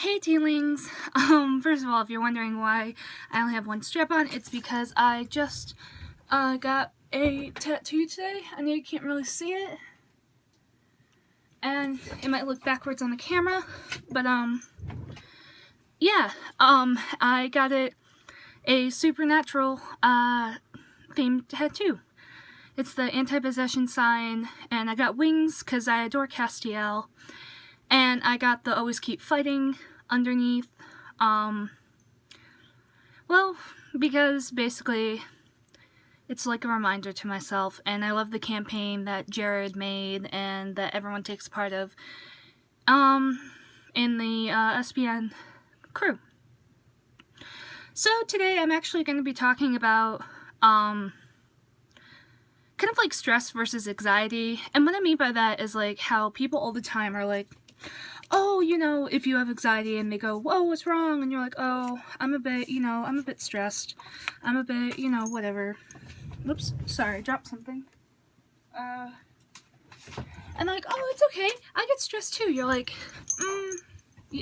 Hey Tealings! First of all, if you're wondering why I only have one strap on, it's because I just got a tattoo today. I know you can't really see it, and it might look backwards on the camera, but yeah, I got it a supernatural themed tattoo. It's the anti-possession sign, and I got wings because I adore Castiel, and I got the always keep fighting underneath, well, because basically it's like a reminder to myself, and I love the campaign that Jared made and that everyone takes part of, in the SPN crew. So today I'm actually going to be talking about, kind of like stress versus anxiety, and what I mean by that is like how people all the time are like, oh, you know, if you have anxiety, and they go, whoa, what's wrong? And you're like, oh, I'm a bit stressed. I'm a bit, whatever. Whoops, sorry, I dropped something. And like, oh, it's okay. I get stressed too. You're like,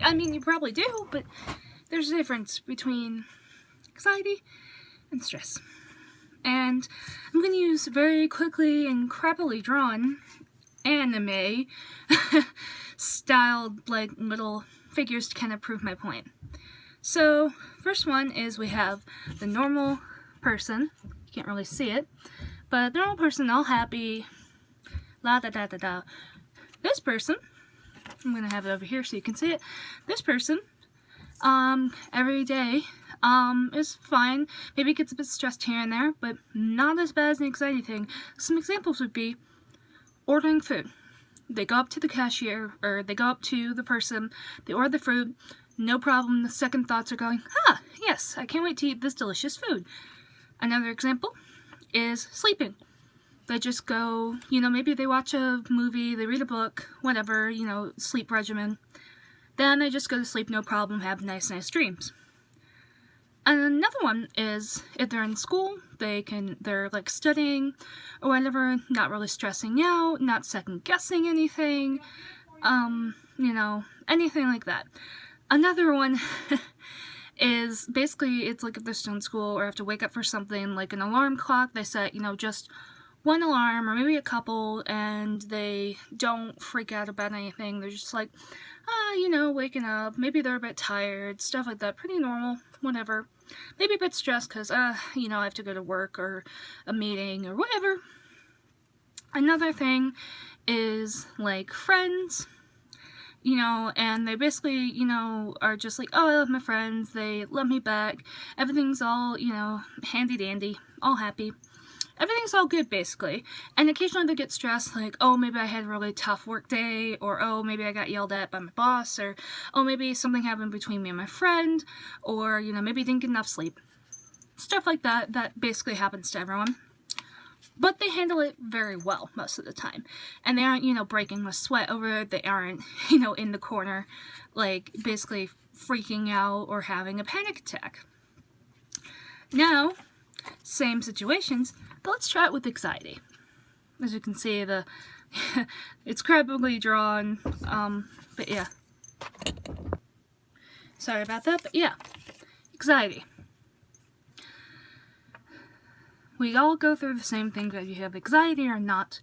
I mean, you probably do, but there's a difference between anxiety and stress. And I'm going to use very quickly and crappily drawn anime styled like little figures to kind of prove my point. So first one is we have the normal person. You can't really see it, but the normal person, all happy, la da da da da. This person, I'm gonna have it over here so you can see it. This person, every day, is fine. Maybe gets a bit stressed here and there, but not as bad as the anxiety thing. Some examples would be ordering food. They go up to the cashier, or they go up to the person, they order the food, no problem. The second thoughts are going, yes, I can't wait to eat this delicious food. Another example is sleeping. They just go, maybe they watch a movie, they read a book, whatever, sleep regimen. Then they just go to sleep, no problem, have nice dreams. And another one is if they're in school, they're like studying or whatever, not really stressing out, not second guessing anything, anything like that. Another one is basically, it's like if they're still in school or have to wake up for something, like an alarm clock, they set, just one alarm or maybe a couple, and they don't freak out about anything. They're just like, waking up, maybe they're a bit tired, stuff like that, pretty normal, whatever. Maybe a bit stressed because, I have to go to work or a meeting or whatever. Another thing is, like, friends, and they basically, are just like, oh, I love my friends, they love me back, everything's all, handy-dandy, all happy. Everything's all good, basically. And occasionally they get stressed, like, oh, maybe I had a really tough work day, or, oh, maybe I got yelled at by my boss, or, oh, maybe something happened between me and my friend, or, maybe I didn't get enough sleep. Stuff like that, that basically happens to everyone. But they handle it very well most of the time. And they aren't, breaking a sweat over it. They aren't, in the corner, like, basically freaking out or having a panic attack. Now, same situations, but let's try it with anxiety. As you can see, it's crappily drawn, but yeah. Sorry about that, but yeah. Anxiety. We all go through the same thing, whether you have anxiety or not.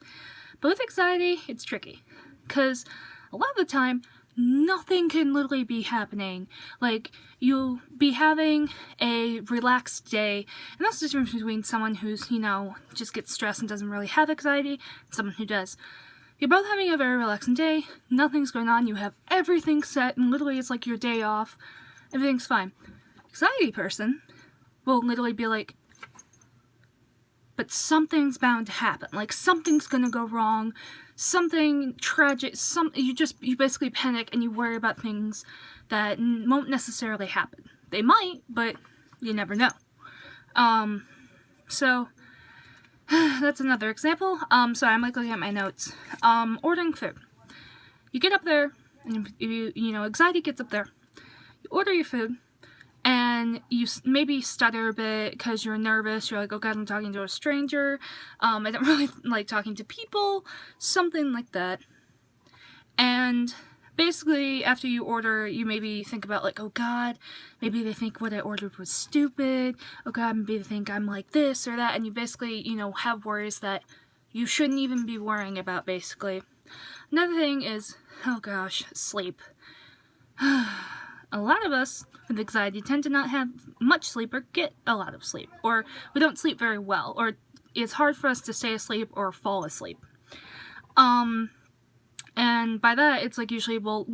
But with anxiety, it's tricky. Because a lot of the time, nothing can literally be happening. Like, you'll be having a relaxed day, and that's the difference between someone who's, just gets stressed and doesn't really have anxiety, and someone who does. You're both having a very relaxing day, nothing's going on, you have everything set, and literally it's like your day off, everything's fine. Anxiety person will literally be like, but something's bound to happen, like something's gonna go wrong, something tragic, you basically panic and you worry about things that won't necessarily happen. They might, but you never know. So that's another example. Sorry, I'm like looking at my notes. Ordering food. You get up there, and anxiety gets up there. You order your food, and you maybe stutter a bit because you're nervous. You're like, oh god, I'm talking to a stranger. I don't really like talking to people. Something like that. And basically, after you order, you maybe think about, like, oh god, maybe they think what I ordered was stupid, oh god, maybe they think I'm like this or that, and you basically, you know, have worries that you shouldn't even be worrying about, basically. Another thing is, oh gosh, sleep. A lot of us with anxiety tend to not have much sleep or get a lot of sleep, or we don't sleep very well, or it's hard for us to stay asleep or fall asleep. And by that, it's like usually we'll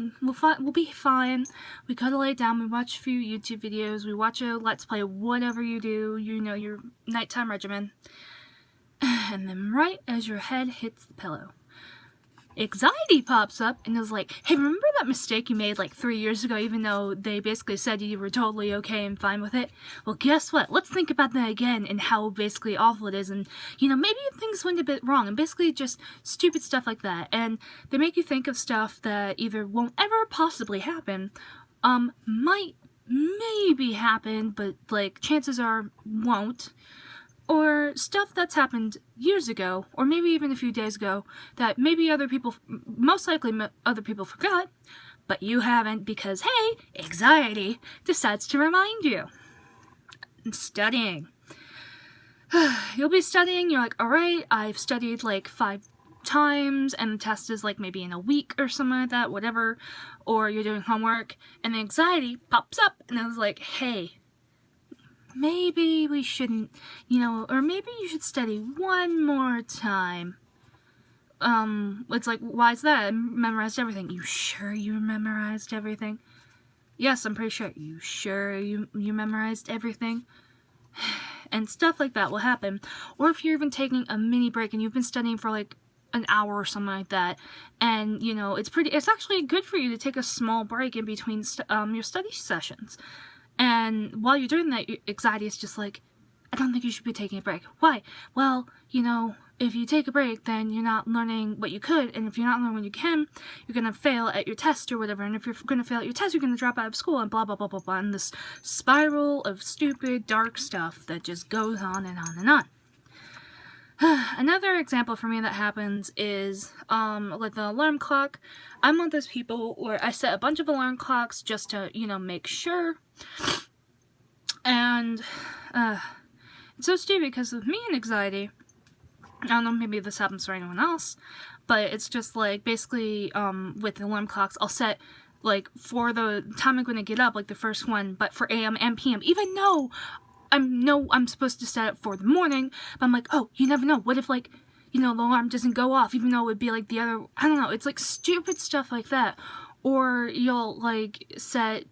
be fine. We go to lay down, we watch a few YouTube videos, we watch a Let's Play, whatever you do, you know, your nighttime regimen. And then right as your head hits the pillow, anxiety pops up and is like, hey, remember that mistake you made like 3 years ago, even though they basically said you were totally okay and fine with it? Well, guess what? Let's think about that again and how basically awful it is, and, you know, maybe things went a bit wrong, and basically just stupid stuff like that. And they make you think of stuff that either won't ever possibly happen, might maybe happen, but, like, chances are won't, or stuff that's happened years ago, or maybe even a few days ago, that maybe other people, most likely other people forgot, but you haven't, because, hey, anxiety decides to remind you. And studying. You'll be studying, you're like, alright, I've studied like 5 times, and the test is like maybe in a week or something like that, whatever, or you're doing homework, and the anxiety pops up, and it's like, hey, maybe we shouldn't, you know, or maybe you should study one more time. It's like, why is that? I memorized everything. You sure you memorized everything? Yes, I'm pretty sure. You sure you memorized everything? And stuff like that will happen. Or if you're even taking a mini break and you've been studying for like an hour or something like that, and, you know, it's actually good for you to take a small break in between your study sessions. And while you're doing that, your anxiety is just like, I don't think you should be taking a break. Why? Well, you know, if you take a break, then you're not learning what you could, and if you're not learning what you can, you're going to fail at your test or whatever, and if you're going to fail at your test, you're going to drop out of school, and blah, blah, blah, blah, blah, and this spiral of stupid, dark stuff that just goes on and on and on. Another example for me that happens is, like the alarm clock. I'm one of those people where I set a bunch of alarm clocks just to, you know, make sure. And, it's so stupid because with me and anxiety, I don't know, maybe this happens for anyone else, but it's just like, basically, with the alarm clocks, I'll set, like, for the time I'm going to get up, like the first one, but for AM and PM, even though I'm supposed to set it for the morning, but I'm like, oh, you never know, what if, like, you know, the alarm doesn't go off, even though it would be, like, the other, I don't know, it's, like, stupid stuff like that. Or you'll, like, set,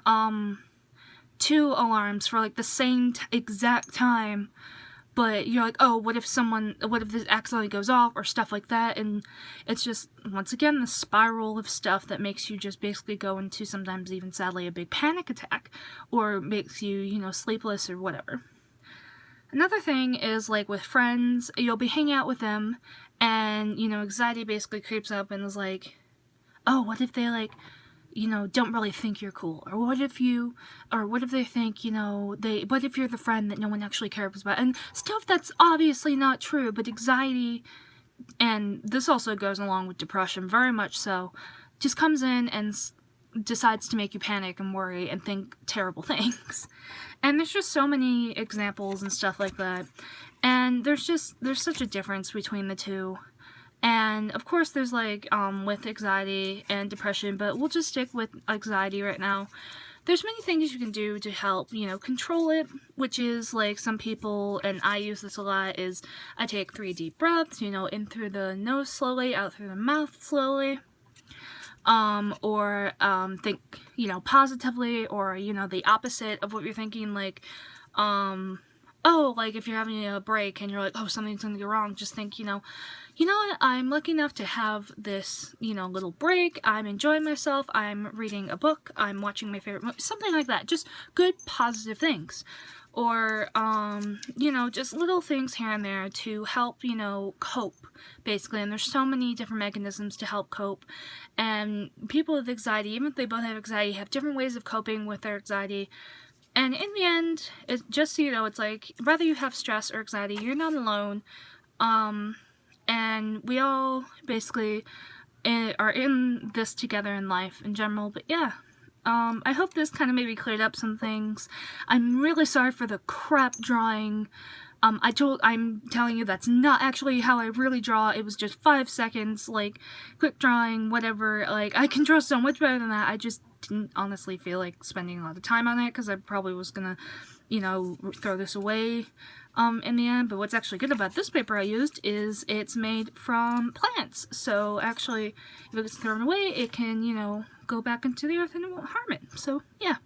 2 alarms for, like, the same exact time, but you're like, oh, what if this accidentally goes off, or stuff like that, and it's just, once again, the spiral of stuff that makes you just basically go into, sometimes even sadly, a big panic attack, or makes you, you know, sleepless or whatever. Another thing is, like, with friends, you'll be hanging out with them, and, you know, anxiety basically creeps up and is like, oh, what if they, like, you know, don't really think you're cool, or what if they think, you know, what if you're the friend that no one actually cares about, and stuff that's obviously not true, but anxiety, and this also goes along with depression, very much so, just comes in and decides to make you panic and worry and think terrible things. And there's just so many examples and stuff like that, and there's such a difference between the two. And, of course, there's, like, with anxiety and depression, but we'll just stick with anxiety right now. There's many things you can do to help, you know, control it, which is, like, some people, and I use this a lot, is I take 3 deep breaths, you know, in through the nose slowly, out through the mouth slowly, or, think, you know, positively, or, you know, the opposite of what you're thinking, like, oh, like, if you're having a break and you're like, oh, something's gonna go wrong, just think, you know what, I'm lucky enough to have this, you know, little break, I'm enjoying myself, I'm reading a book, I'm watching my favorite movie, something like that, just good, positive things. Or, you know, just little things here and there to help, you know, cope, basically, and there's so many different mechanisms to help cope, and people with anxiety, even if they both have anxiety, have different ways of coping with their anxiety. And in the end, just so you know, it's like, whether you have stress or anxiety, you're not alone, and we all basically are in this together in life in general. But yeah, I hope this kind of maybe cleared up some things. I'm really sorry for the crap drawing. I'm telling you that's not actually how I really draw. It was just 5 seconds, like, quick drawing, whatever. Like, I can draw so much better than that. I just didn't honestly feel like spending a lot of time on it, because I probably was gonna, you know, throw this away, in the end. But what's actually good about this paper I used is it's made from plants. So, actually, if it gets thrown away, it can, you know, go back into the earth and it won't harm it. So, yeah.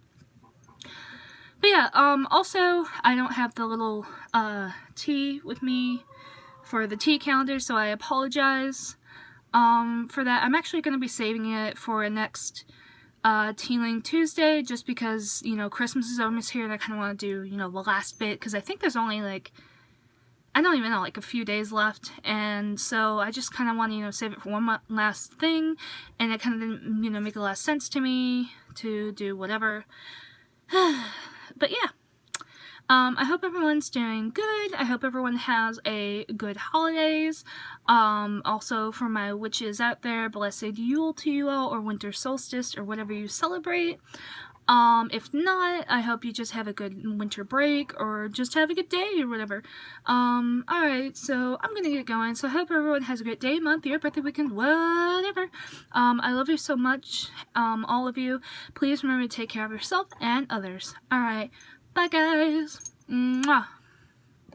But yeah, also, I don't have the little, tea with me for the tea calendar, so I apologize, for that. I'm actually going to be saving it for next, Tealing Tuesday, just because, you know, Christmas is almost here, and I kind of want to do, you know, the last bit, because I think there's only, like, I don't even know, like, a few days left, and so I just kind of want to, you know, save it for one last thing, and it kind of didn't, you know, make a lot of sense to me to do whatever. But yeah, I hope everyone's doing good. I hope everyone has a good holidays. Also, for my witches out there, blessed Yule to you all, or winter solstice, or whatever you celebrate. If not, I hope you just have a good winter break, or just have a good day, or whatever. Alright, so I'm gonna get going. So I hope everyone has a great day, month, year, birthday, weekend, whatever. I love you so much, all of you. Please remember to take care of yourself and others. Alright, bye guys. Mwah.